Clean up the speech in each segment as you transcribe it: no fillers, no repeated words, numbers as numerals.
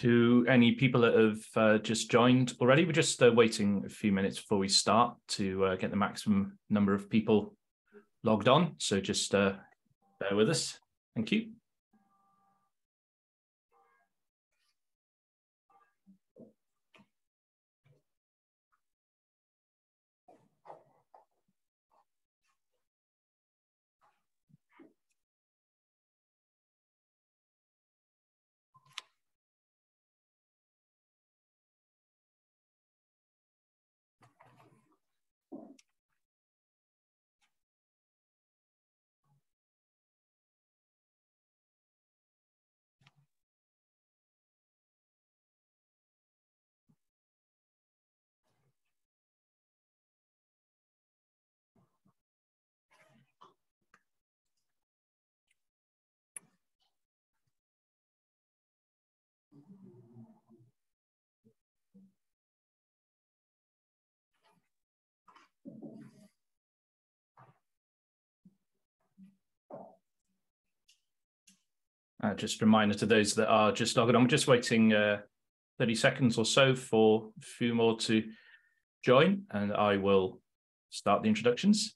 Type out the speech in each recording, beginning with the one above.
to any people that have just joined already. We're just waiting a few minutes before we start to get the maximum number of people logged on. So just bear with us. Thank you. Just a reminder to those that are just logging on, we're just waiting 30 seconds or so for a few more to join, and I will start the introductions.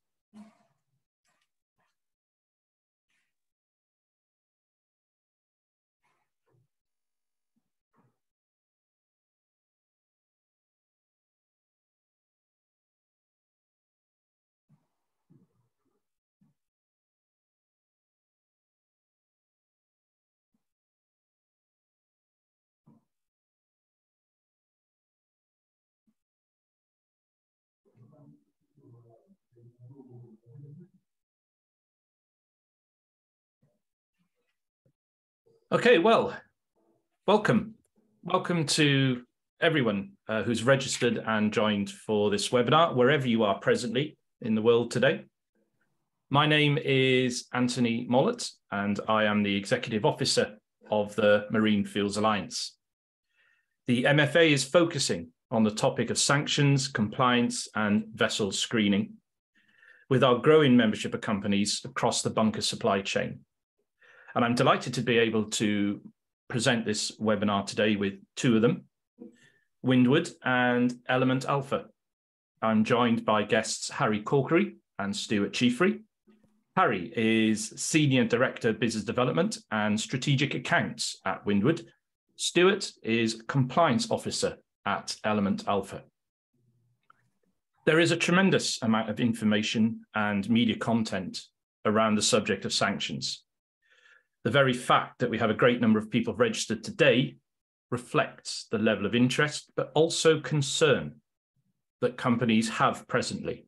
Okay, well, welcome to everyone who's registered and joined for this webinar, wherever you are presently in the world today. My name is Anthony Mollett, and I am the Executive Officer of the Marine Fuels Alliance. The MFA is focusing on the topic of sanctions, compliance, and vessel screening, with our growing membership of companies across the bunker supply chain. And I'm delighted to be able to present this webinar today with two of them, Windward and Element Alpha. I'm joined by guests Harry Corkery and Stuart Chiefrey. Harry is Senior Director of Business Development and Strategic Accounts at Windward. Stuart is Compliance Officer at Element Alpha. There is a tremendous amount of information and media content around the subject of sanctions. The very fact that we have a great number of people registered today reflects the level of interest, but also concern that companies have presently.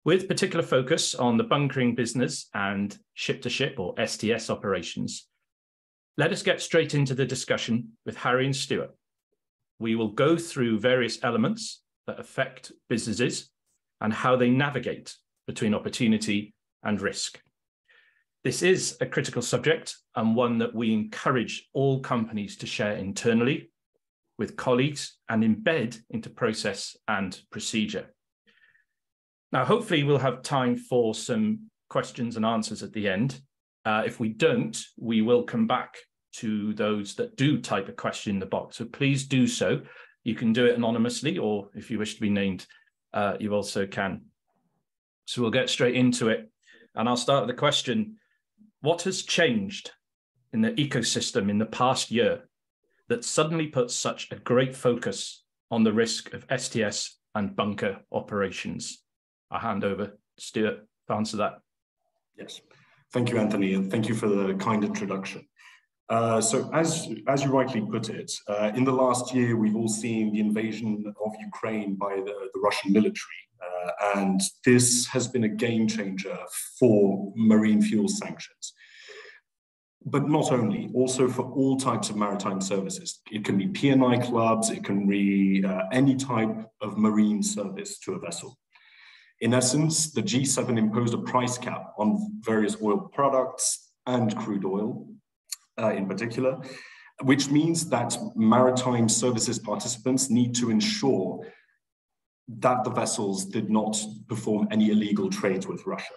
With particular focus on the bunkering business and ship-to-ship or STS operations, let us get straight into the discussion with Harry and Stuart. We will go through various elements that affect businesses and how they navigate between opportunity and risk. This is a critical subject and one that we encourage all companies to share internally with colleagues and embed into process and procedure. Now, hopefully we'll have time for some questions and answers at the end. If we don't, we will come back to those that do type a question in the box. So please do so. You can do it anonymously, or if you wish to be named, you also can. So we'll get straight into it. And I'll start with the question: what has changed in the ecosystem in the past year that suddenly puts such a great focus on the risk of STS and bunker operations? I'll hand over to Stuart to answer that. Yes, thank you, Anthony, and thank you for the kind introduction. So as you rightly put it, in the last year, we've all seen the invasion of Ukraine by the Russian military. And this has been a game changer for marine fuel sanctions. But not only, also for all types of maritime services. It can be P&I clubs, it can be any type of marine service to a vessel. In essence, the G7 imposed a price cap on various oil products and crude oil in particular, which means that maritime services participants need to ensure that the vessels did not perform any illegal trades with Russia.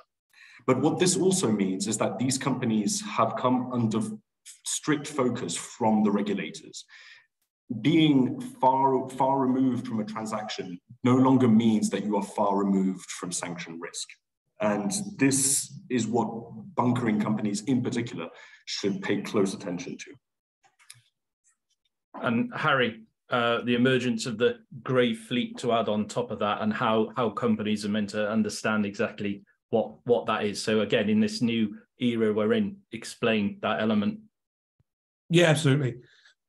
But what this also means is that these companies have come under strict focus from the regulators. Being far removed from a transaction no longer means that you are far removed from sanction risk. And this is what bunkering companies in particular should pay close attention to. And Harry, the emergence of the grey fleet to add on top of that, and how companies are meant to understand exactly what that is. So again, in this new era we're in, explain that element. Yeah, absolutely.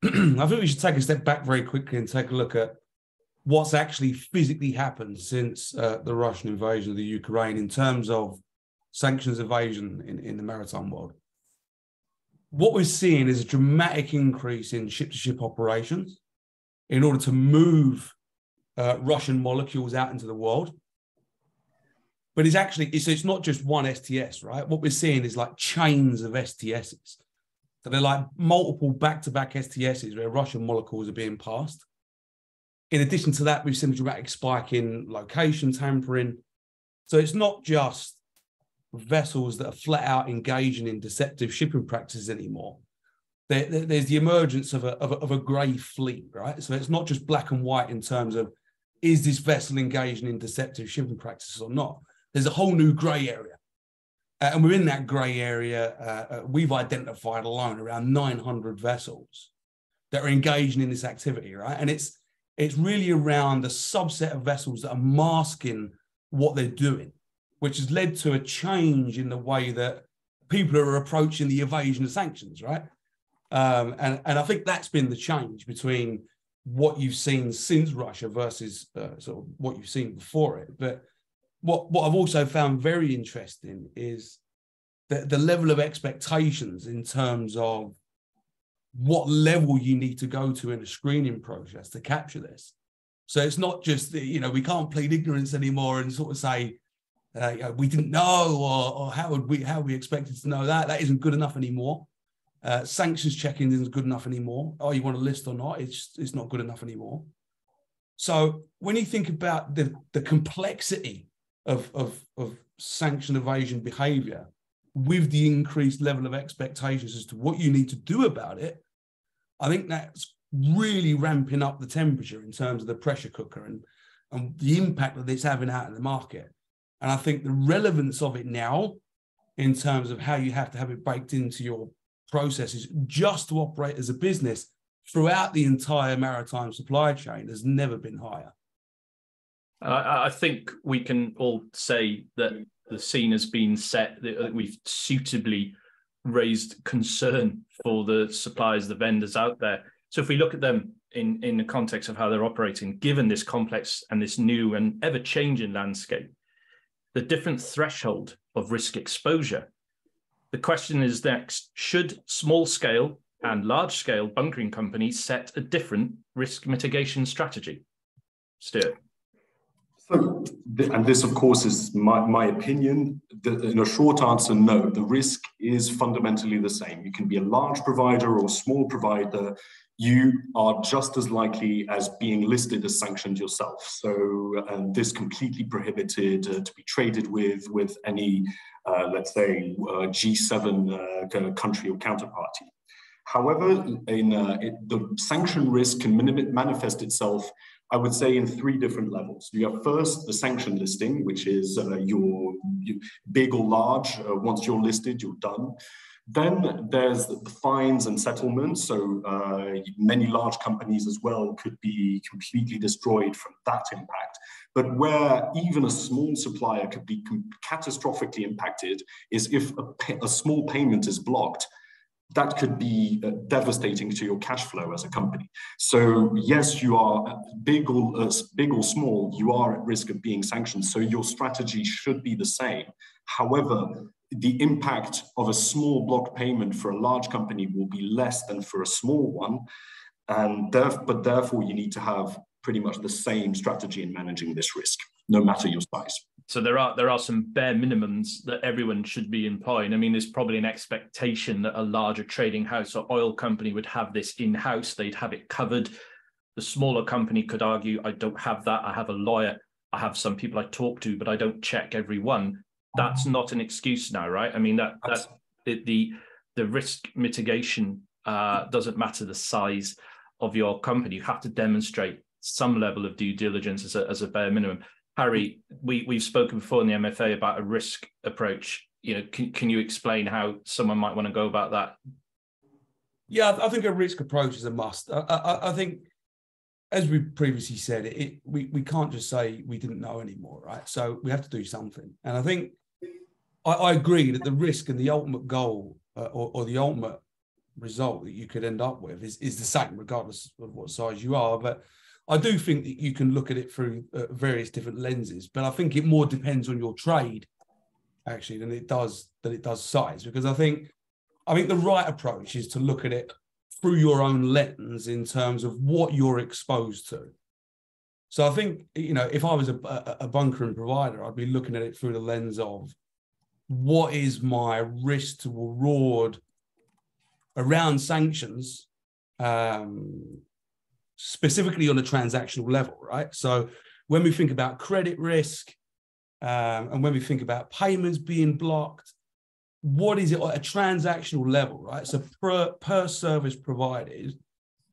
I think we should take a step back very quickly and take a look at what's actually physically happened since the Russian invasion of the Ukraine in terms of sanctions evasion in the maritime world. What we're seeing is a dramatic increase in ship-to-ship operations in order to move Russian molecules out into the world. But it's not just one STS, right? What we're seeing is like chains of STSs. So they're like multiple back-to-back STSs where Russian molecules are being passed. In addition to that, we've seen a dramatic spike in location tampering. So it's not just vessels that are flat out engaging in deceptive shipping practices anymore. There's the emergence of a grey fleet, right? So it's not just black and white in terms of, is this vessel engaging in deceptive shipping practices or not? There's a whole new grey area. And within that grey area, we've identified alone around 900 vessels that are engaging in this activity, right? And it's really around the subset of vessels that are masking what they're doing, which has led to a change in the way that people are approaching the evasion of sanctions, right? And I think that's been the change between what you've seen since Russia versus sort of what you've seen before it. But what I've also found very interesting is the level of expectations in terms of what level you need to go to in a screening process to capture this. So it's not just, we can't plead ignorance anymore and sort of say, we didn't know, or how we expected to know that. That isn't good enough anymore. Sanctions checking isn't good enough anymore. Oh, you want a list or not? It's not good enough anymore. So when you think about the complexity of sanction evasion behavior with the increased level of expectations as to what you need to do about it, I think that's really ramping up the temperature in terms of the pressure cooker and the impact that it's having out in the market. And I think the relevance of it now in terms of how you have to have it baked into your processes just to operate as a business throughout the entire maritime supply chain has never been higher. I think we can all say that the scene has been set, that we've suitably raised concern for the suppliers, the vendors out there. So if we look at them in the context of how they're operating, given this complex and this new and ever-changing landscape, the different threshold of risk exposure, the question is next, should small-scale and large-scale bunkering companies set a different risk mitigation strategy? Stuart. So, and this, of course, is my opinion. In a short answer, no. The risk is fundamentally the same. You can be a large provider or a small provider. You are just as likely as being listed as sanctioned yourself. So, and this completely prohibited to be traded with any, let's say, G7 country or counterparty. However, the sanction risk can manifest itself, I would say, in three different levels. You have first the sanction listing, which is you're big or large. Once you're listed, you're done. Then there's the fines and settlements. So many large companies as well could be completely destroyed from that impact. But where even a small supplier could be catastrophically impacted is if a small payment is blocked. That could be devastating to your cash flow as a company. So yes, you are big or small, you are at risk of being sanctioned. So your strategy should be the same. However, the impact of a small block payment for a large company will be less than for a small one. But therefore you need to have pretty much the same strategy in managing this risk, no matter your size. So there are some bare minimums that everyone should be employing. I mean, there's probably an expectation that a larger trading house or oil company would have this in-house. They'd have it covered. The smaller company could argue, I don't have that. I have a lawyer. I have some people I talk to, but I don't check every one. That's not an excuse now, right? I mean, the the risk mitigation doesn't matter the size of your company. You have to demonstrate some level of due diligence as a bare minimum. Harry, we've spoken before in the MFA about a risk approach. Can you explain how someone might want to go about that? Yeah, I think a risk approach is a must. I think, as we previously said, we can't just say we didn't know anymore, right? So we have to do something. And I think I agree that the risk and the ultimate goal or the ultimate result that you could end up with is the same, regardless of what size you are. But I do think that you can look at it through various different lenses. But I think it more depends on your trade, actually, than it does size. Because I think the right approach is to look at it through your own lens in terms of what you're exposed to. So I think, if I was a bunkering provider, I'd be looking at it through the lens of what is my risk to reward around sanctions, specifically on a transactional level, right? So when we think about credit risk and when we think about payments being blocked, what is it at a transactional level, right? So per service provided,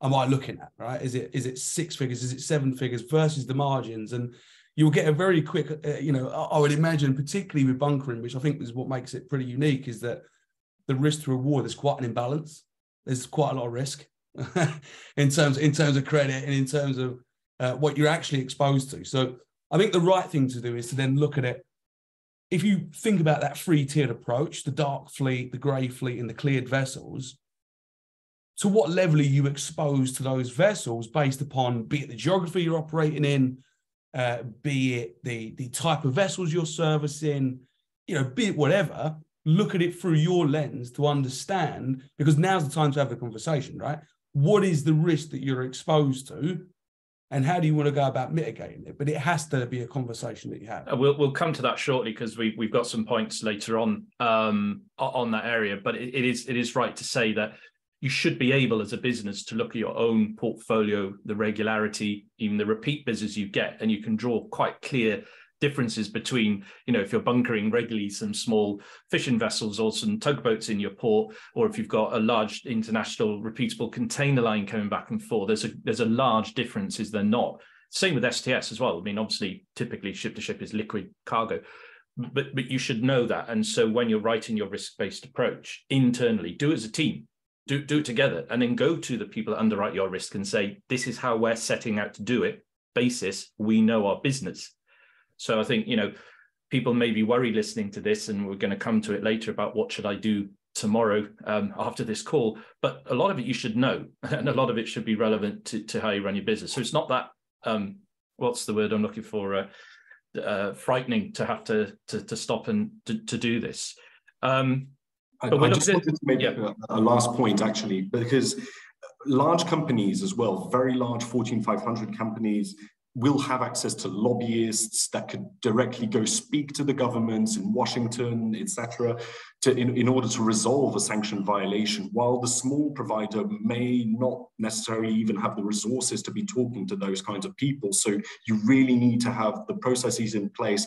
am I looking at, right? Is it 6 figures? Is it 7 figures versus the margins? And you'll get a very quick, I would imagine, particularly with bunkering, which I think is what makes it pretty unique, is that the risk to reward is quite an imbalance. There's quite a lot of risk in terms of credit and in terms of what you're actually exposed to. So I think the right thing to do is to then look at it. If you think about that three-tiered approach, the dark fleet, the grey fleet, and the cleared vessels, to what level are you exposed to those vessels based upon, be it the geography you're operating in, be it the type of vessels you're servicing, be it whatever. Look at it through your lens to understand, because now's the time to have the conversation, right? What is the risk that you're exposed to, and how do you want to go about mitigating it? But it has to be a conversation that you have. We'll come to that shortly, because we've got some points later on that area. But it is right to say that you should be able, as a business, to look at your own portfolio, the regularity, even the repeat business you get, and you can draw quite clear differences between, if you're bunkering regularly some small fishing vessels or some tugboats in your port, or if you've got a large international repeatable container line coming back and forth, there's a large difference, is there not? Same with STS as well. I mean, obviously, typically ship to ship is liquid cargo, but you should know that. And so when you're writing your risk-based approach internally, do it as a team, do it together, and then go to the people that underwrite your risk and say, this is how we're setting out to do it, basis we know our business. So I think, people may be worried listening to this, and we're going to come to it later about what should I do tomorrow after this call. But a lot of it you should know, and a lot of it should be relevant to how you run your business. So it's not that, what's the word I'm looking for, frightening to have to stop and to do this. I just wanted to make a last point, actually, because large companies as well, very large Fortune 500 companies, will have access to lobbyists that could directly go speak to the governments in Washington, etc., in order to resolve a sanction violation, while the small provider may not necessarily even have the resources to be talking to those kinds of people. So you really need to have the processes in place,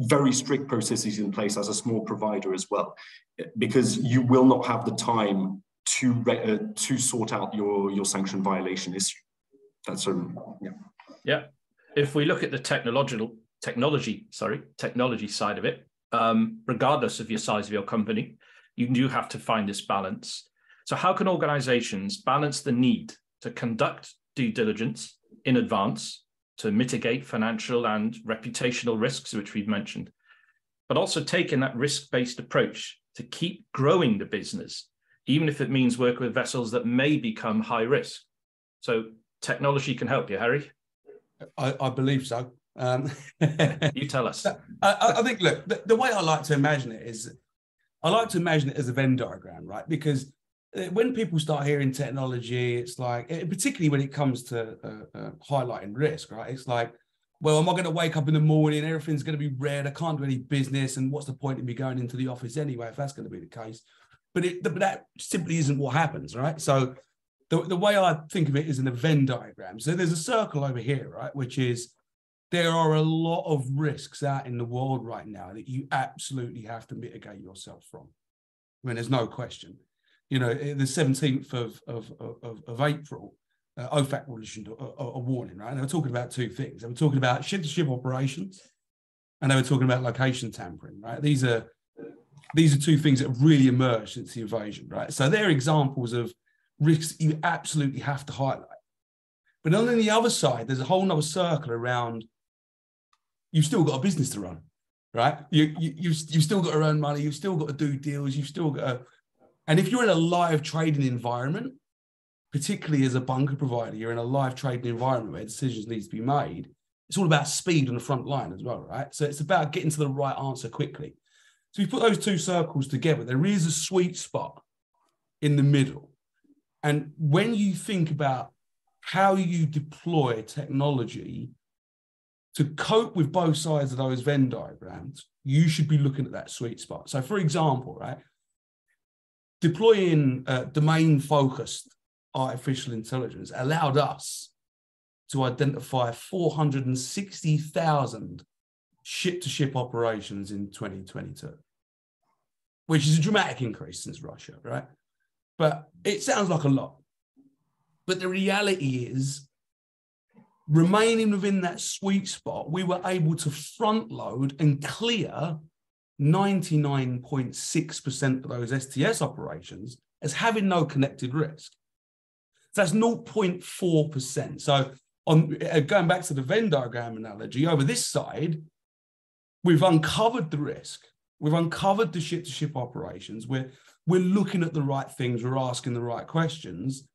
very strict processes in place as a small provider as well, because you will not have the time to sort out your sanction violation issue. That's yeah. If we look at the technology side of it, regardless of your size of your company, you do have to find this balance. So how can organizations balance the need to conduct due diligence in advance to mitigate financial and reputational risks, which we've mentioned, but also taking that risk-based approach to keep growing the business, even if it means working with vessels that may become high risk? So technology can help you, Harry? I believe so. You tell us. I think, look, the way I like to imagine it is, I like to imagine it as a Venn diagram, right? Because when people start hearing technology, it's like, particularly when it comes to highlighting risk, right? It's like, well, am I going to wake up in the morning, everything's going to be red, I can't do any business, and what's the point of me going into the office anyway, if that's going to be the case? But that simply isn't what happens, right? So the way I think of it is in a Venn diagram. So there's a circle over here, right? Which is, there are a lot of risks out in the world right now that you absolutely have to mitigate yourself from. I mean, there's no question. You know, the 17th of April, OFAC issued a warning, right? And they were talking about two things. They were talking about ship-to-ship operations, and they were talking about location tampering, right? These are two things that have really emerged since the invasion, right? So they're examples of risks you absolutely have to highlight. But then on the other side, there's a whole nother circle around you've still got a business to run, right? You've still got to earn money. You've still got to do deals. You've still got to... And if you're in a live trading environment, particularly as a bunker provider, you're in a live trading environment where decisions need to be made. It's all about speed on the front line as well, right? So it's about getting to the right answer quickly. So you put those two circles together, there is a sweet spot in the middle. And when you think about how you deploy technology to cope with both sides of those Venn diagrams, you should be looking at that sweet spot. So for example, right, deploying domain-focused artificial intelligence allowed us to identify 460,000 ship-to-ship operations in 2022, which is a dramatic increase since Russia, right? But it sounds like a lot. But the reality is, remaining within that sweet spot, we were able to front load and clear 99.6% of those STS operations as having no connected risk. So that's 0.4%. So on going back to the Venn diagram analogy, over this side, we've uncovered the risk. We've uncovered the ship-to-ship operations. We're looking at the right things. We're asking the right questions.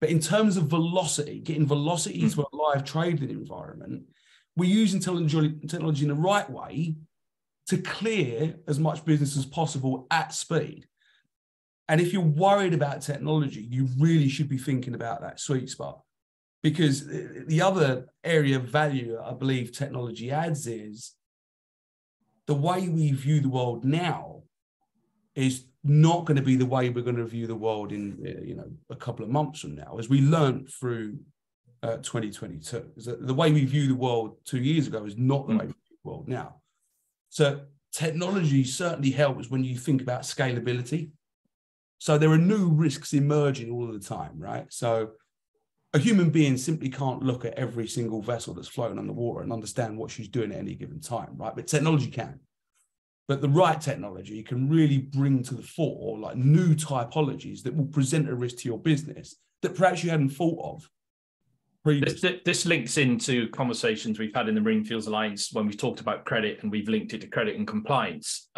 But in terms of velocity, getting velocity into a live trading environment, we're using technology in the right way to clear as much business as possible at speed. And if you're worried about technology, you really should be thinking about that sweet spot. Because the other area of value I believe technology adds is the way we view the world now is not going to be the way we're going to view the world in a couple of months from now, as we learned through 2022. The way we view the world 2 years ago is not the way we view the world now. So technology certainly helps when you think about scalability. So there are new risks emerging all the time, right? So a human being simply can't look at every single vessel that's floating on the water and understand what she's doing at any given time, right? But technology can. But the right technology can really bring to the fore like new typologies that will present a risk to your business that perhaps you hadn't thought of previously. This links into conversations we've had in the Marine Fuels Alliance when we've talked about credit, and we've linked it to credit and compliance.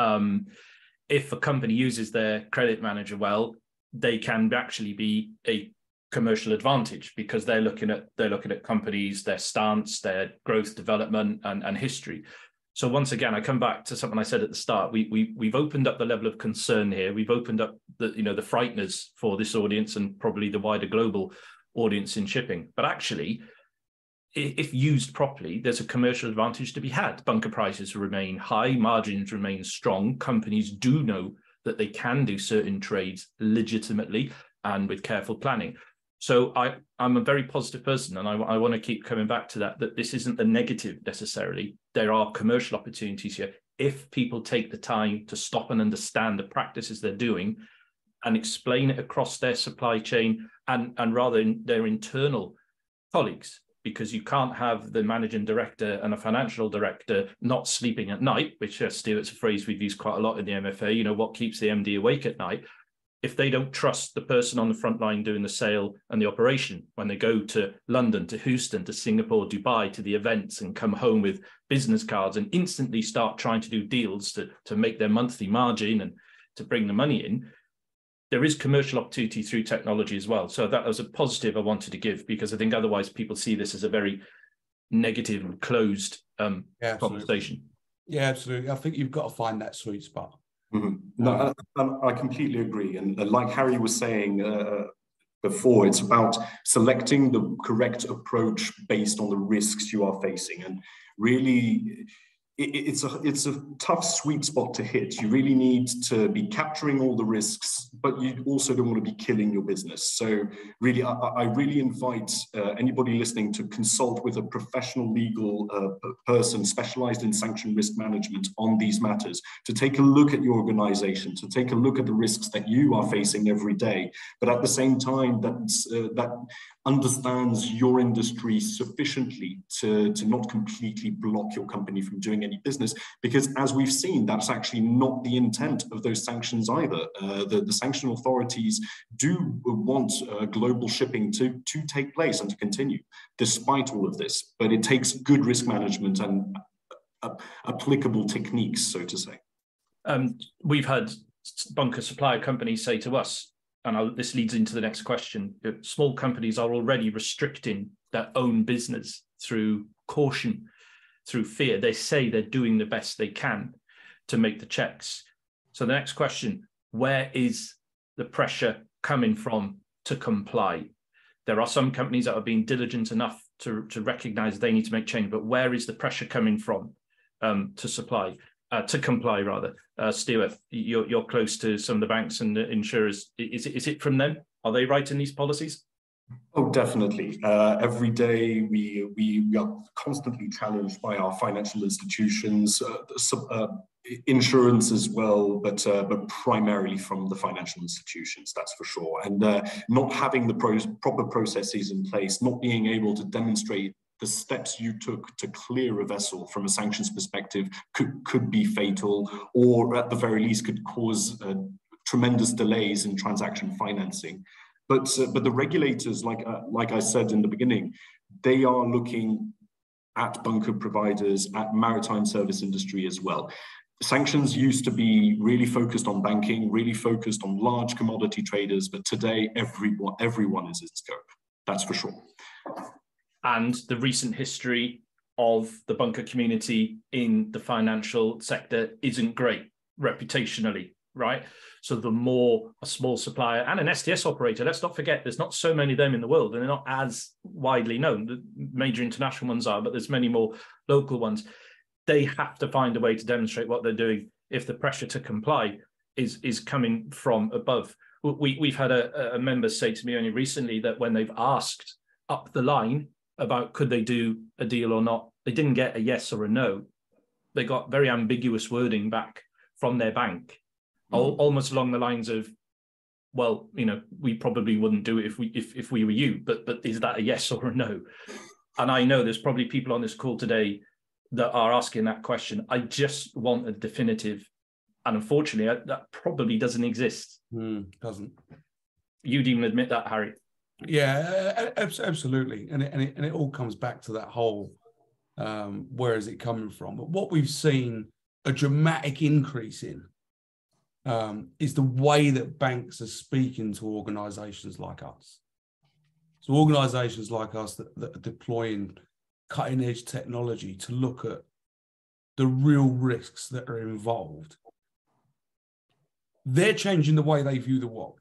If a company uses their credit manager well, they can actually be a commercial advantage because they're looking at companies, their stance, their growth, development, and history. So once again, I come back to something I said at the start. We've opened up the level of concern here. We've opened up the frighteners for this audience and probably the wider global audience in shipping. But actually, if used properly, there's a commercial advantage to be had. Bunker prices remain high, margins remain strong. Companies do know that they can do certain trades legitimately and with careful planning. So I'm a very positive person, and I want to keep coming back to that this isn't a negative necessarily. There are commercial opportunities here if people take the time to stop and understand the practices they're doing and explain it across their supply chain and rather their internal colleagues, because you can't have the managing director and a financial director not sleeping at night, which Stuart's a phrase we've used quite a lot in the MFA, what keeps the MD awake at night, if they don't trust the person on the front line doing the sale and the operation when they go to London, to Houston, to Singapore, Dubai, to the events and come home with business cards and instantly start trying to do deals to make their monthly margin and to bring the money in, there is commercial opportunity through technology as well. So that was a positive I wanted to give, because I think otherwise people see this as a very negative and closed conversation. Yeah, absolutely. I think you've got to find that sweet spot. Mm-hmm. No, I completely agree. And like Harry was saying before, it's about selecting the correct approach based on the risks you are facing. And really, it's a tough sweet spot to hit. You really need to be capturing all the risks, but you also don't want to be killing your business. So really, I really invite anybody listening to consult with a professional legal person specialized in sanction risk management on these matters, to take a look at your organization, to take a look at the risks that you are facing every day, but at the same time that understands your industry sufficiently to not completely block your company from doing any business, because as we've seen, that's actually not the intent of those sanctions either. The sanction authorities do want global shipping to take place and to continue despite all of this, but it takes good risk management and applicable techniques, so to say. We've had bunker supplier companies say to us, and this leads into the next question, small companies are already restricting their own business through caution, through fear. They say they're doing the best they can to make the checks. So the next question, where is the pressure coming from to comply? There are some companies that are being diligent enough to recognize they need to make change, but where is the pressure coming from to comply rather? Stuart, you're close to some of the banks and the insurers. Is it from them? Are they writing these policies? Oh, definitely. Every day we are constantly challenged by our financial institutions, insurance as well, but primarily from the financial institutions, that's for sure. And not having the proper processes in place, not being able to demonstrate the steps you took to clear a vessel from a sanctions perspective could be fatal, or at the very least could cause tremendous delays in transaction financing. But the regulators, like I said in the beginning, they are looking at bunker providers, at maritime service industry as well. Sanctions used to be really focused on banking, really focused on large commodity traders, but today everyone is in scope. That's for sure. And the recent history of the bunker community in the financial sector isn't great reputationally, right? So the more a small supplier and an STS operator, let's not forget, there's not so many of them in the world, and they're not as widely known. The major international ones are, but there's many more local ones. They have to find a way to demonstrate what they're doing if the pressure to comply is coming from above. We've had a member say to me only recently that when they've asked up the line about could they do a deal or not, they didn't get a yes or a no. They got very ambiguous wording back from their bank, almost along the lines of, well, we probably wouldn't do it if we were you, but is that a yes or a no? And I know there's probably people on this call today that are asking that question. I just want a definitive, and unfortunately, that probably doesn't exist. Doesn't. You'd even admit that, Harry. Yeah, absolutely, and it all comes back to that whole where is it coming from? But what we've seen a dramatic increase in is the way that banks are speaking to organisations like us. So organisations like us that are deploying cutting edge technology to look at the real risks that are involved. They're changing the way they view the world.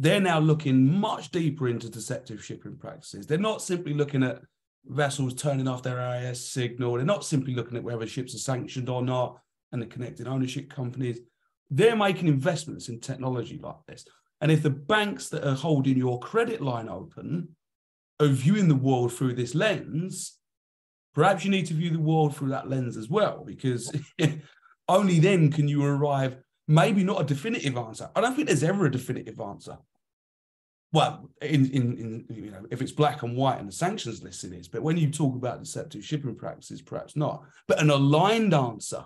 They're now looking much deeper into deceptive shipping practices. They're not simply looking at vessels turning off their AIS signal. They're not simply looking at whether ships are sanctioned or not and the connected ownership companies. They're making investments in technology like this. And if the banks that are holding your credit line open are viewing the world through this lens, perhaps you need to view the world through that lens as well, because only then can you arrive, maybe not a definitive answer. I don't think there's ever a definitive answer. Well, if it's black and white and the sanctions list it is, but when you talk about deceptive shipping practices, perhaps not. But an aligned answer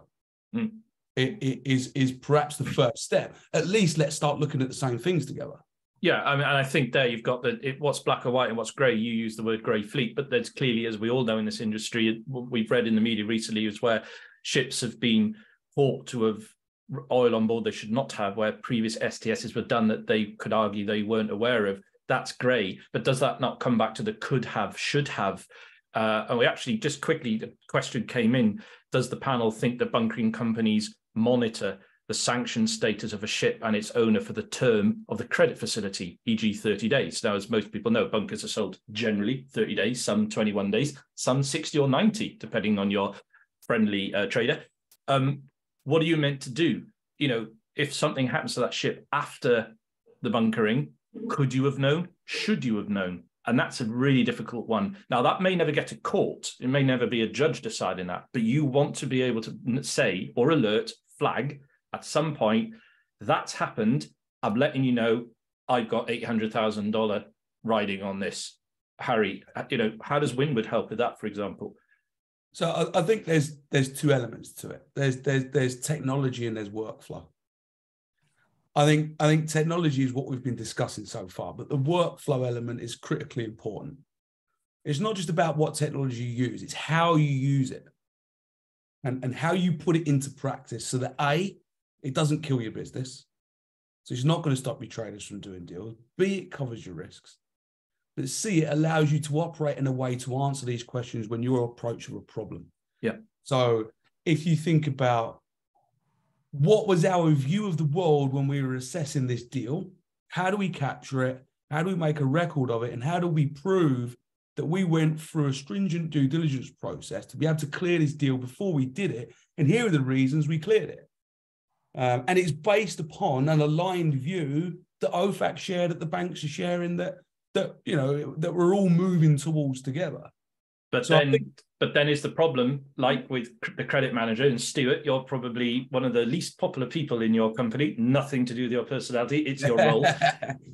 is perhaps the first step. At least let's start looking at the same things together. Yeah, I mean, and I think there you've got what's black and white and what's grey. You use the word grey fleet, but there's clearly, as we all know in this industry, we've read in the media recently, is where ships have been thought to have oil on board they should not have, where previous STSs were done that they could argue they weren't aware of. That's grey, but does that not come back to the could have, should have? And we actually, just quickly, the question came in, does the panel think that bunkering companies monitor the sanction status of a ship and its owner for the term of the credit facility, e.g. 30 days? Now, as most people know, bunkers are sold generally 30 days, some 21 days, some 60 or 90, depending on your friendly trader. What are you meant to do? You know, if something happens to that ship after the bunkering, could you have known? Should you have known? And that's a really difficult one. Now, that may never get to court. It may never be a judge deciding that, but you want to be able to say or alert, flag at some point, that's happened. I'm letting you know I've got $800,000 riding on this. Harry, you know, how does Windward help with that, for example? So I think there's two elements to it. There's technology and there's workflow. I think technology is what we've been discussing so far, but the workflow element is critically important. It's not just about what technology you use, it's how you use it and how you put it into practice so that A, it doesn't kill your business. So it's not going to stop your traders from doing deals. B, it covers your risks. But C, it allows you to operate in a way to answer these questions when you're approaching a problem. Yeah. So if you think about what was our view of the world when we were assessing this deal, how do we capture it? How do we make a record of it? And how do we prove that we went through a stringent due diligence process to be able to clear this deal before we did it? And here are the reasons we cleared it. And it's based upon an aligned view that OFAC shared, that the banks are sharing, that you know, that we're all moving towards together. But so then is the problem, like with the credit manager and Stuart, you're probably one of the least popular people in your company, nothing to do with your personality, it's your role.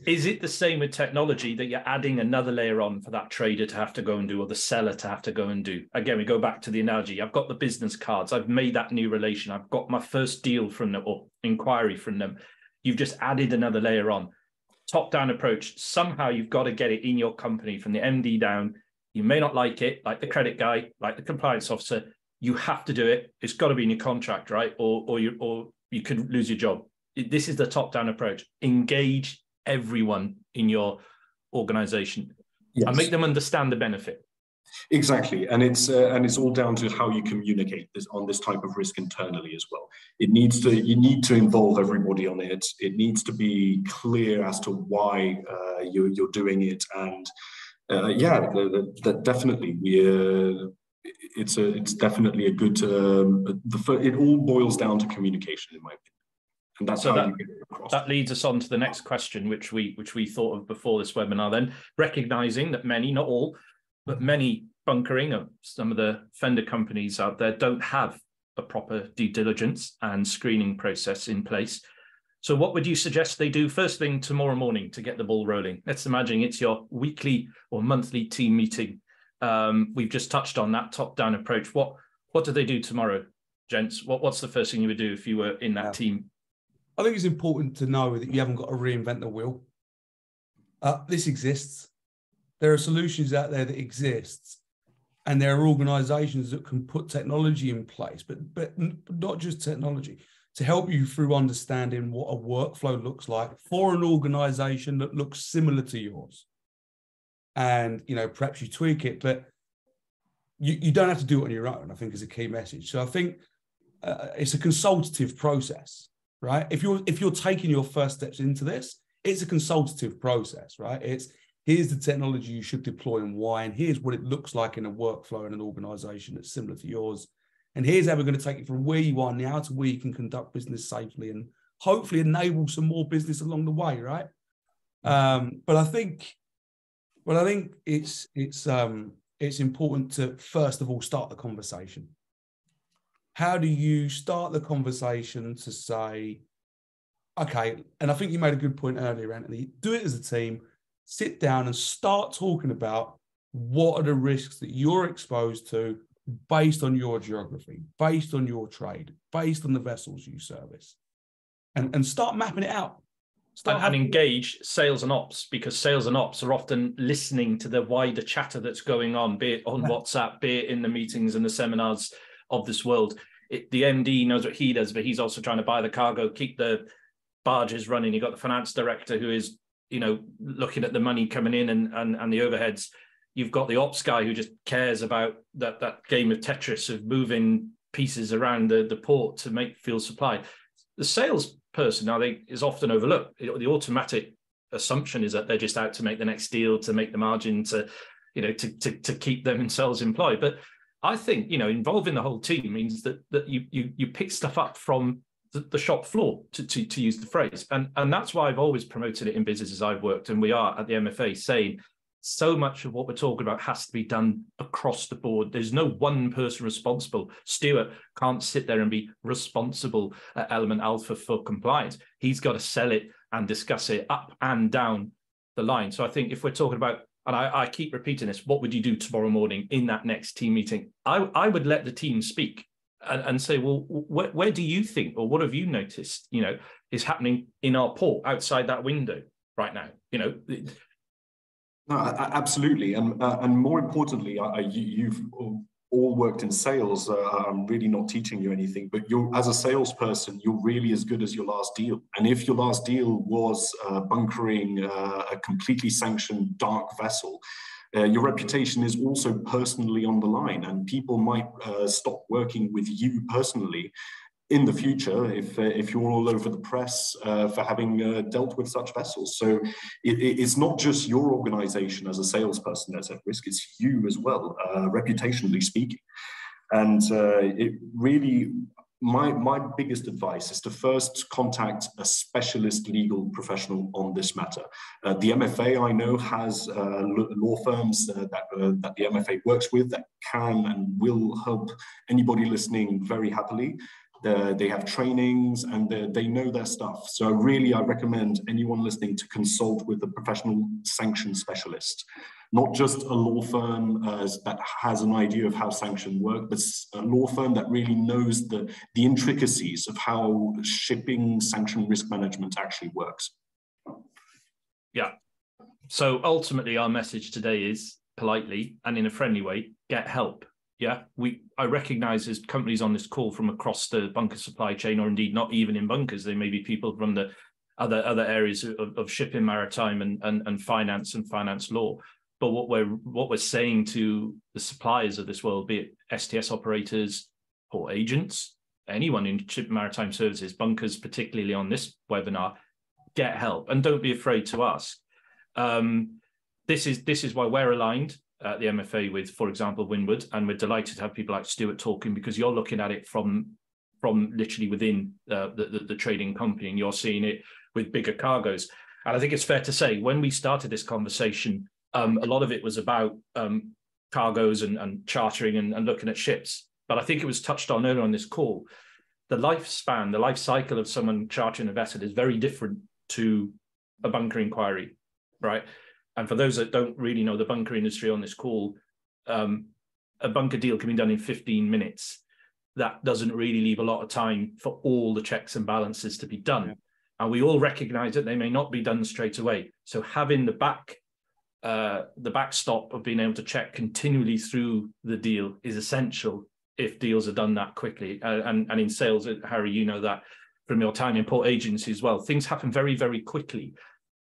Is it the same with technology that you're adding another layer on for that trader to have to go and do, or the seller to have to go and do? Again, we go back to the analogy. I've got the business cards. I've made that new relation. I've got my first deal from them or inquiry from them. You've just added another layer on. Top-down approach. Somehow you've got to get it in your company from the MD down. You may not like it, like the credit guy, like the compliance officer. You have to do it. It's got to be in your contract, right? Or you could lose your job. This is the top-down approach. Engage everyone in your organization, yes, and make them understand the benefit. Exactly, and it's all down to how you communicate this on this type of risk internally as well. You need to involve everybody on it. It needs to be clear as to why you're doing it, and that definitely it's definitely a good. It all boils down to communication, in my opinion. And that's so how you get it across. That leads us on to the next question, which we thought of before this webinar. Then, recognizing that many, not all, but many bunkering of some of the fender companies out there don't have a proper due diligence and screening process in place. So what would you suggest they do first thing tomorrow morning to get the ball rolling? Let's imagine it's your weekly or monthly team meeting. We've just touched on that top-down approach. What do they do tomorrow, gents? What's the first thing you would do if you were in that team? I think it's important to know that you haven't got to reinvent the wheel. This exists. There are solutions out there that exist, and there are organizations that can put technology in place, but not just technology, to help you through understanding what a workflow looks like for an organization that looks similar to yours. And, you know, perhaps you tweak it, but you don't have to do it on your own, I think, is a key message. So I think it's a consultative process, right? If you're taking your first steps into this, it's a consultative process, right? It's, here's the technology you should deploy and why, and here's what it looks like in a workflow in an organization that's similar to yours. And here's how we're going to take it from where you are now to where you can conduct business safely and hopefully enable some more business along the way, right? But I think it's important to first of all start the conversation. How do you start the conversation to say, okay, and I think you made a good point earlier, Anthony, do it as a team, sit down and start talking about what are the risks that you're exposed to based on your geography, based on your trade, based on the vessels you service, and start mapping it out. And engage sales and ops, because sales and ops are often listening to the wider chatter that's going on, be it on WhatsApp, be it in the meetings and the seminars of this world. The MD knows what he does, but he's also trying to buy the cargo, keep the barges running. You've got the finance director who is, you know, looking at the money coming in and the overheads. You've got the ops guy who just cares about that game of Tetris of moving pieces around the port to make fuel supply. The sales person, I think, is often overlooked. The automatic assumption is that they're just out to make the next deal, to make the margin, to, you know, to keep themselves employed. But I think, involving the whole team means that you pick stuff up from the shop floor, to use the phrase. And that's why I've always promoted it in businesses I've worked, and we are at the MFA, saying so much of what we're talking about has to be done across the board. There's no one person responsible. Stuart can't sit there and be responsible at Element Alpha for compliance. He's got to sell it and discuss it up and down the line. So I think if we're talking about, and I keep repeating this, what would you do tomorrow morning in that next team meeting? I would let the team speak and say, well, where do you think, or what have you noticed, is happening in our port outside that window right now? No, absolutely, and more importantly, you've all worked in sales. I'm really not teaching you anything, but as a salesperson, you're really as good as your last deal. And if your last deal was bunkering a completely sanctioned dark vessel, your reputation is also personally on the line, and people might stop working with you personally in the future if you're all over the press for having dealt with such vessels. So it's not just your organization as a salesperson that's at risk, it's you as well, reputationally speaking. And it really, my biggest advice is to first contact a specialist legal professional on this matter. The MFA, I know, has law firms that the MFA works with that can and will help anybody listening very happily. They have trainings and they know their stuff. So really, I recommend anyone listening to consult with a professional sanction specialist, not just a law firm that has an idea of how sanctions work, but a law firm that really knows the intricacies of how shipping sanction risk management actually works. Yeah. So ultimately, our message today is politely and in a friendly way, get help. Yeah, I recognize as companies on this call from across the bunker supply chain, or indeed not even in bunkers, there may be people from the other areas of shipping, maritime, and finance and finance law. But what we're saying to the suppliers of this world, be it STS operators or agents, anyone in shipping maritime services, bunkers, particularly on this webinar, get help and don't be afraid to ask. This is why we're aligned at the MFA with, for example, Windward, and we're delighted to have people like Stuart talking, because you're looking at it from literally within the trading company, and you're seeing it with bigger cargoes. And I think it's fair to say, when we started this conversation, a lot of it was about cargoes and chartering and looking at ships. But I think it was touched on earlier on this call. The lifespan, the life cycle of someone chartering a vessel is very different to a bunker inquiry, right? And for those that don't really know the bunker industry on this call, a bunker deal can be done in 15 minutes. That doesn't really leave a lot of time for all the checks and balances to be done. Yeah. And we all recognize that they may not be done straight away. So having the backstop of being able to check continually through the deal is essential if deals are done that quickly. And in sales, Harry, you know that from your time in port agency as well, things happen very, very quickly.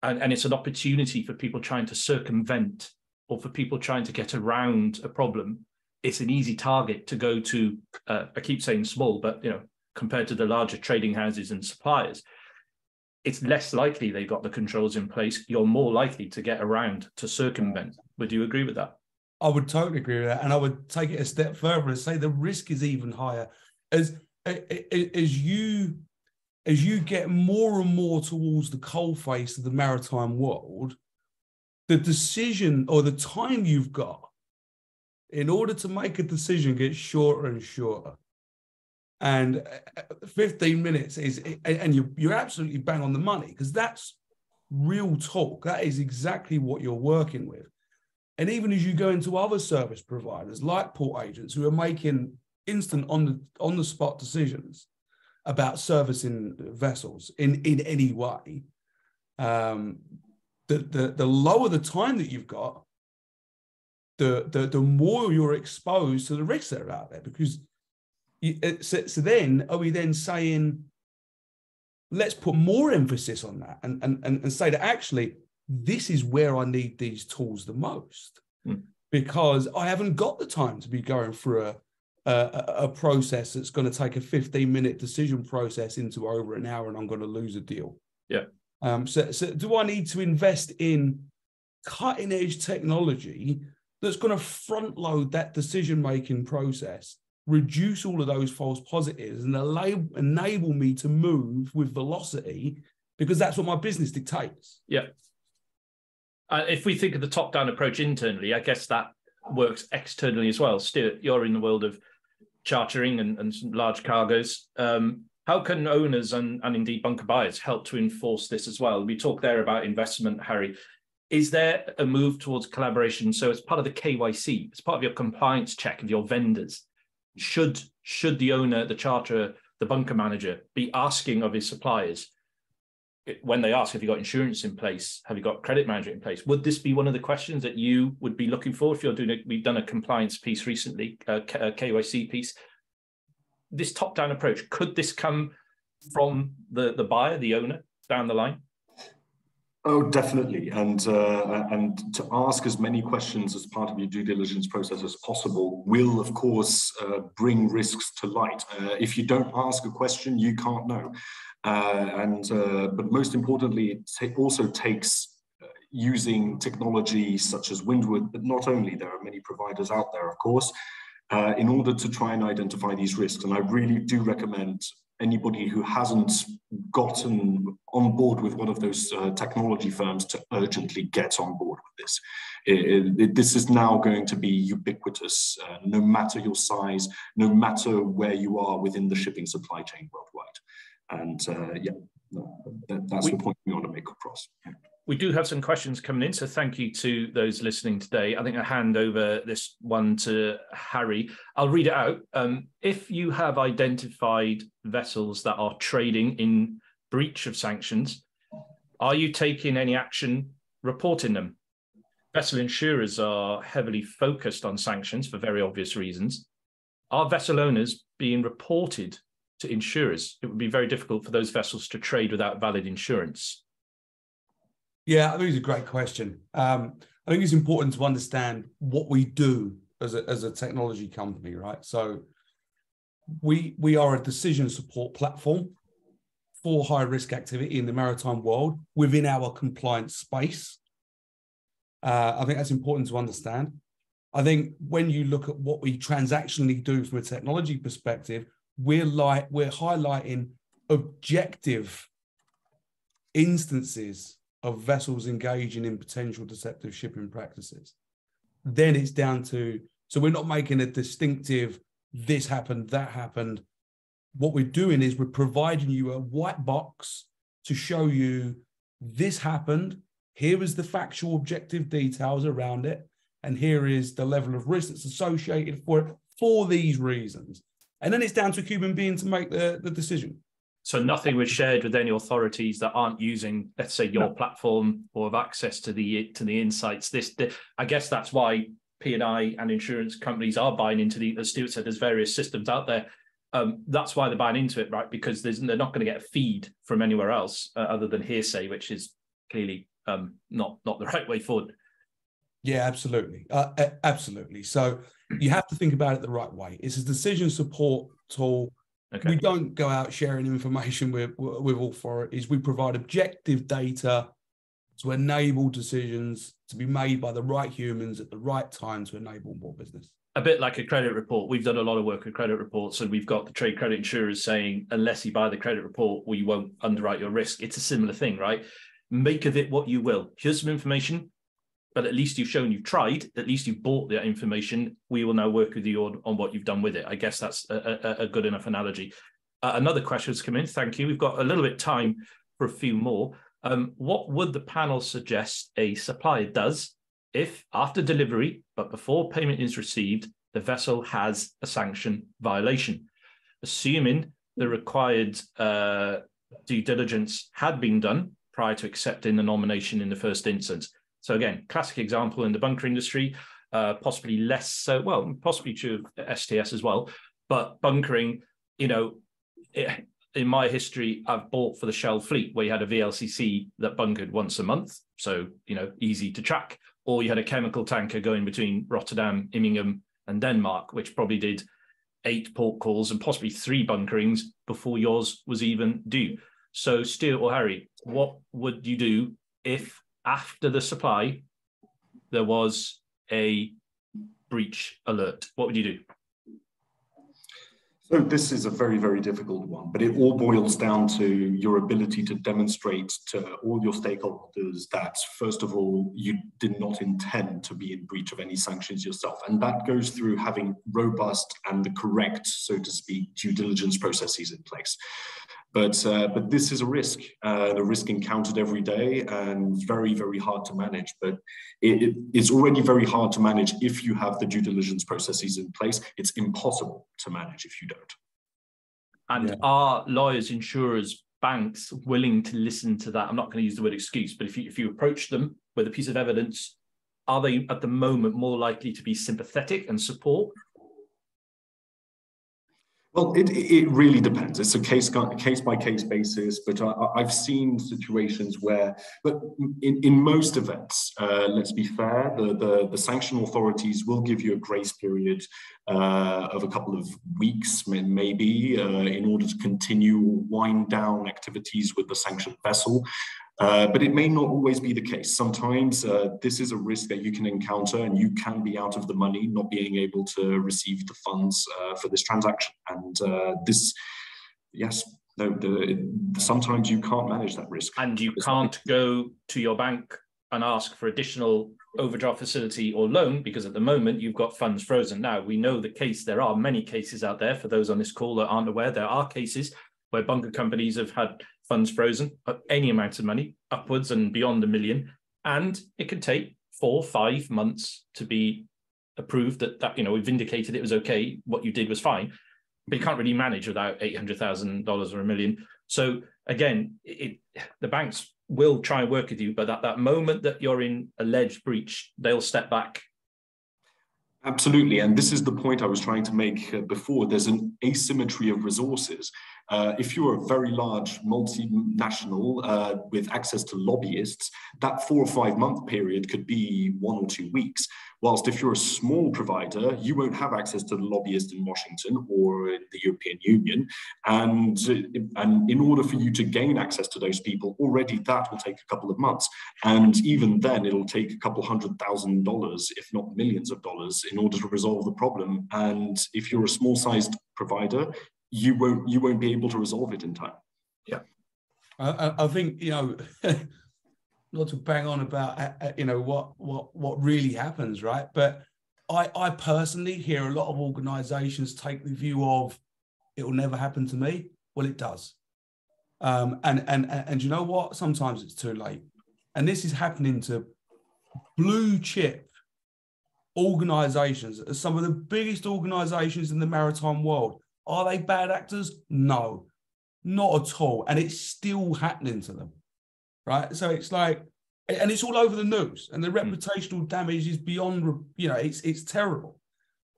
And it's an opportunity for people trying to circumvent, or for people trying to get around a problem. It's an easy target to go to. I keep saying small, but compared to the larger trading houses and suppliers, it's less likely they've got the controls in place. You're more likely to get around, to circumvent. Would you agree with that? I would totally agree with that. And I would take it a step further and say the risk is even higher. As you get more and more towards the coalface of the maritime world, the decision, or the time you've got in order to make a decision, gets shorter and shorter. And 15 minutes is, and you're absolutely bang on the money, because that's real talk. That is exactly what you're working with. And even as you go into other service providers like port agents who are making instant on the spot decisions about servicing vessels in any way, the lower the time that you've got, the more you're exposed to the risks that are out there. Because so then, are we then saying, let's put more emphasis on that and say that actually this is where I need these tools the most, because I haven't got the time to be going through a process that's going to take a 15-minute decision process into over an hour, and I'm going to lose a deal. Yeah. So do I need to invest in cutting edge technology that's going to front load that decision-making process, reduce all of those false positives, and enable me to move with velocity, because that's what my business dictates. Yeah. If we think of the top-down approach internally, I guess that works externally as well. Stuart, you're in the world of chartering and some large cargoes. How can owners and indeed bunker buyers help to enforce this as well? We talked there about investment, Harry. Is there a move towards collaboration? So as part of the KYC, as part of your compliance check of your vendors, should the owner, the charterer, the bunker manager be asking of his suppliers, when they ask, have you got insurance in place? Have you got credit management in place? Would this be one of the questions that you would be looking for if you're doing we've done a compliance piece recently, a KYC piece. This top-down approach, could this come from the buyer, the owner, down the line? Oh, definitely. And to ask as many questions as part of your due diligence process as possible will, of course, bring risks to light. If you don't ask a question, you can't know. But most importantly, it also takes using technology such as Windward, but not only, there are many providers out there, of course, in order to try and identify these risks. And I really do recommend anybody who hasn't gotten on board with one of those technology firms to urgently get on board with this. This is now going to be ubiquitous, no matter your size, no matter where you are within the shipping supply chain worldwide. And that's the point we want to make across. Yeah. We do have some questions coming in, so thank you to those listening today. I think I'll hand over this one to Harry. I'll read it out. If you have identified vessels that are trading in breach of sanctions, are you taking any action reporting them? Vessel insurers are heavily focused on sanctions for very obvious reasons. Are vessel owners being reported to insurers? It would be very difficult for those vessels to trade without valid insurance. Yeah, I think it's a great question. I think it's important to understand what we do as a technology company, right? So we are a decision support platform for high risk activity in the maritime world within our compliance space. I think that's important to understand. I think when you look at what we transactionally do from a technology perspective, we're highlighting objective instances of vessels engaging in potential deceptive shipping practices. Then it's down to, so we're not making a distinctive, this happened, that happened. What we're doing is we're providing you a white box to show you this happened, here is the factual objective details around it, and here is the level of risk that's associated for these reasons. And then it's down to a human being to make the decision. So nothing was shared with any authorities that aren't using, let's say, your platform or have access to the insights. I guess that's why P&I and insurance companies are buying into as Stuart said, there's various systems out there. That's why they're buying into it, right? Because they're not going to get a feed from anywhere else other than hearsay, which is clearly not the right way forward. Yeah, absolutely. Absolutely. So you have to think about it the right way. It's a decision support tool. Okay. We don't go out sharing information with authorities. We provide objective data to enable decisions to be made by the right humans at the right time to enable more business. A bit like a credit report. We've done a lot of work with credit reports, and we've got the trade credit insurers saying, unless you buy the credit report, we won't underwrite your risk. It's a similar thing, right? Make of it what you will. Here's some information, but at least you've shown you've tried. At least you've bought that information. We will now work with you on what you've done with it. I guess that's a good enough analogy. Another question has come in. Thank you. We've got a little bit of time for a few more. What would the panel suggest a supplier does if, after delivery, but before payment is received, the vessel has a sanction violation? Assuming the required due diligence had been done prior to accepting the nomination in the first instance. So again, classic example in the bunker industry, possibly less so, well, possibly true of STS as well, but bunkering, in my history, I've bought for the Shell fleet where you had a VLCC that bunkered once a month. So, easy to track. Or you had a chemical tanker going between Rotterdam, Immingham and Denmark, which probably did 8 port calls and possibly 3 bunkerings before yours was even due. So Stuart or Harry, what would you do if after the supply, there was a breach alert? What would you do? So this is a very, very difficult one, but it all boils down to your ability to demonstrate to all your stakeholders that, first of all, you did not intend to be in breach of any sanctions yourself. And that goes through having robust and the correct, so to speak, due diligence processes in place. But this is a risk encountered every day and very, very hard to manage. But it's already very hard to manage if you have the due diligence processes in place. It's impossible to manage if you don't. And are lawyers, insurers, banks willing to listen to that? I'm not going to use the word excuse, but if you approach them with a piece of evidence, are they at the moment more likely to be sympathetic and support? Well, it really depends. It's a case by case basis, but I've seen situations where, but in most events, let's be fair, the sanction authorities will give you a grace period of a couple of weeks, maybe, in order to continue wind down activities with the sanctioned vessel. But it may not always be the case. Sometimes this is a risk that you can encounter and you can be out of the money, not being able to receive the funds for this transaction. And sometimes you can't manage that risk. And you can't go to your bank and ask for additional overdraft facility or loan, because at the moment you've got funds frozen. Now, we know the case, there are many cases out there. For those on this call that aren't aware, there are cases where bunker companies have had funds frozen at any amount of money, upwards and beyond $1 million, and it can take 4 or 5 months to be approved that we've indicated it was okay, what you did was fine, but you can't really manage without $800,000 or $1 million. So again, the banks will try and work with you, but at that moment that you're in alleged breach, they'll step back. Absolutely, and this is the point I was trying to make before. There's an asymmetry of resources. If you're a very large multinational with access to lobbyists, that 4 or 5 month period could be 1 or 2 weeks. Whilst if you're a small provider, you won't have access to the lobbyist in Washington or the European Union. And in order for you to gain access to those people, already that will take a couple of months. And even then, it'll take a couple $100,000, if not millions of dollars, in order to resolve the problem. And if you're a small-sized provider, you won't be able to resolve it in time. Yeah, I think not to bang on about what really happens, right? But I personally hear a lot of organisations take the view of it will never happen to me. Well, it does, and you know what? Sometimes it's too late, and this is happening to blue chip organisations, some of the biggest organisations in the maritime world. Are they bad actors? No, not at all. And it's still happening to them, right? So it's like, and it's all over the news, and the reputational damage is beyond, it's terrible.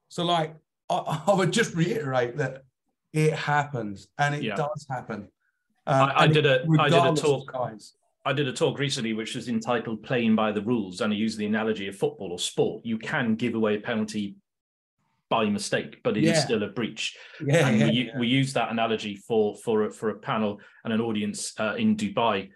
So like, I would just reiterate that it happens, and it does happen. I did a talk recently which was entitled "Playing by the Rules," and I use the analogy of football or sport. You can give away a penalty by mistake, but it is still a breach. We use that analogy for a panel and an audience in Dubai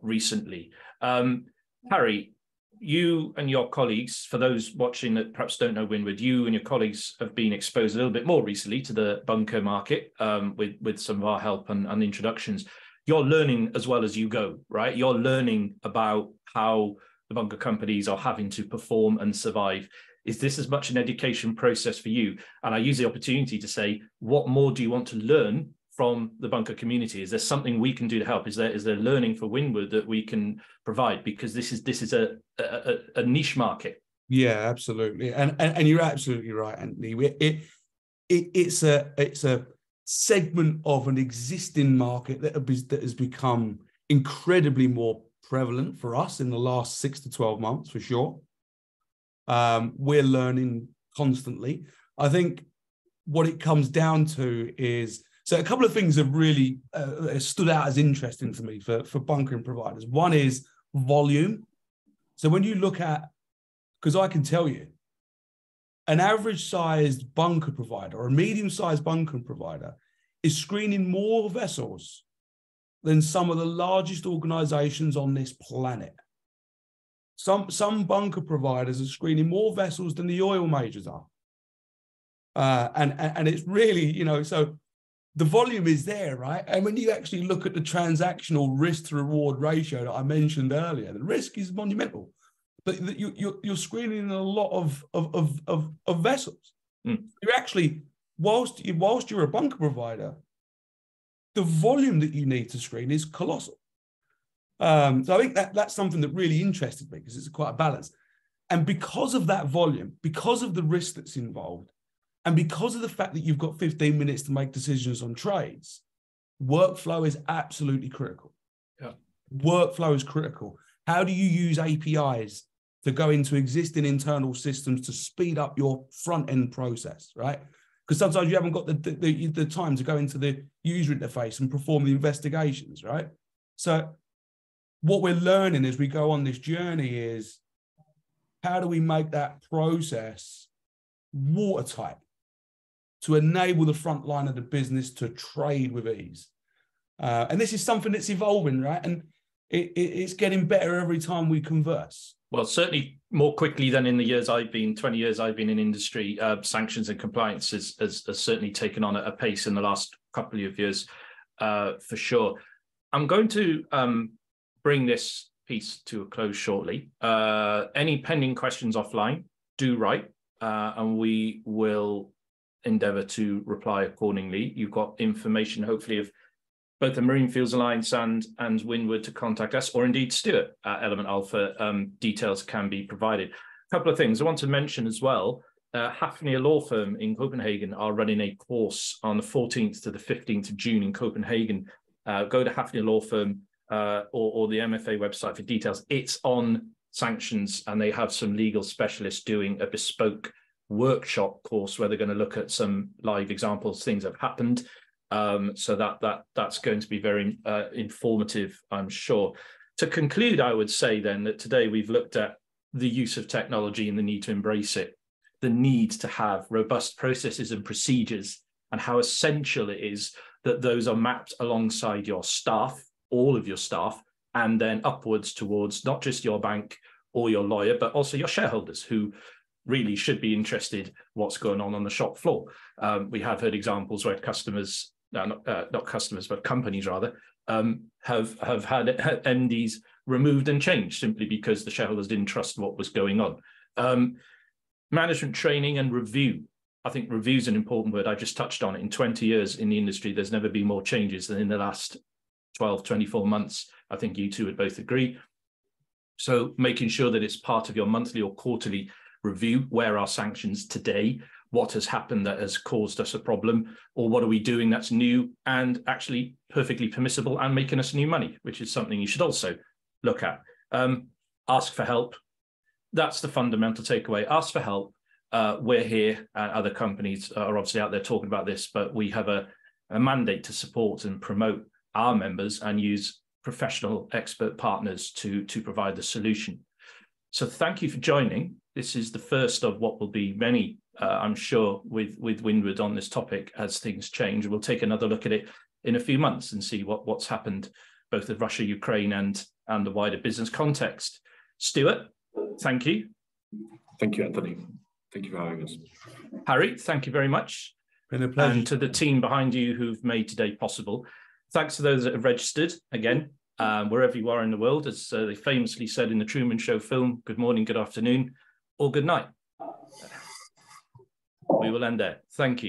recently. Harry, you and your colleagues, for those watching that perhaps don't know Windward, you and your colleagues have been exposed a little bit more recently to the bunker market with some of our help and introductions. You're learning as well as you go, right? You're learning about how the bunker companies are having to perform and survive. Is this as much an education process for you? And I use the opportunity to say, what more do you want to learn from the bunker community? Is there something we can do to help? Is there learning for Windward that we can provide? Because this is a niche market. Yeah, absolutely. And you're absolutely right, Anthony. It's a segment of an existing market that has become incredibly more prevalent for us in the last 6 to 12 months, for sure. We're learning constantly. I think what it comes down to is, so a couple of things have really stood out as interesting to me for bunkering providers. One is volume. So when you look at, because I can tell you, an average-sized bunker provider or a medium-sized bunker provider is screening more vessels than some of the largest organizations on this planet. Some bunker providers are screening more vessels than the oil majors are. And it's really, you know, so the volume is there, right? And when you actually look at the transactional risk to reward ratio that I mentioned earlier, the risk is monumental. But you're screening a lot of vessels. You're actually, whilst you're a bunker provider, the volume that you need to screen is colossal. So I think that's something that really interested me because it's quite a balance. And because of that volume, because of the risk that's involved, and because of the fact that you've got 15 minutes to make decisions on trades, workflow is absolutely critical. Yeah. Workflow is critical. How do you use APIs to go into existing internal systems to speed up your front-end process, right? Because sometimes you haven't got the time to go into the user interface and perform the investigations, right? So what we're learning as we go on this journey is how do we make that process watertight to enable the front line of the business to trade with ease? And this is something that's evolving, right? And it's getting better every time we converse. Well, certainly more quickly than in the years I've been, 20 years I've been in industry, sanctions and compliance has certainly taken on a pace in the last couple of years, for sure. I'm going to bring this piece to a close shortly. Any pending questions offline, do write, and we will endeavour to reply accordingly. You've got information, hopefully, of both the Marine Fuels Alliance and Windward to contact us, or indeed Stuart at Element Alpha. Details can be provided. A couple of things I want to mention as well. Hafnia Law Firm in Copenhagen are running a course on the 14th to the 15th of June in Copenhagen. Go to Hafnia Law Firm or the MFA website for details. It's on sanctions, and they have some legal specialists doing a bespoke workshop course where they're going to look at some live examples, things that have happened. So that's going to be very informative, I'm sure. To conclude, I would say then that today we've looked at the use of technology and the need to embrace it, the need to have robust processes and procedures, and how essential it is that those are mapped alongside your staff, all of your staff, and then upwards towards not just your bank or your lawyer, but also your shareholders, who really should be interested what's going on the shop floor. We have heard examples where customers, not customers, but companies rather, have had MDs removed and changed simply because the shareholders didn't trust what was going on. Management training and review. I think review is an important word. I just touched on it. In 20 years in the industry, there's never been more changes than in the last 12, 24 months. I think you two would both agree. So making sure that it's part of your monthly or quarterly review. Where are sanctions today? What has happened that has caused us a problem? Or what are we doing that's new and actually perfectly permissible and making us new money, which is something you should also look at. Ask for help. That's the fundamental takeaway. Ask for help. We're here, and other companies are obviously out there talking about this, but we have a mandate to support and promote our members and use professional expert partners to provide the solution. So thank you for joining. This is the first of what will be many, I'm sure, with Windward on this topic as things change. We'll take another look at it in a few months and see what's happened, both with Russia, Ukraine, and the wider business context. Stuart, thank you. Thank you, Anthony. Thank you for having us. Harry, thank you very much. Been a pleasure. And to the team behind you who've made today possible. Thanks to those that have registered, again, wherever you are in the world. As they famously said in the Truman Show film, good morning, good afternoon, or good night. We will end there. Thank you.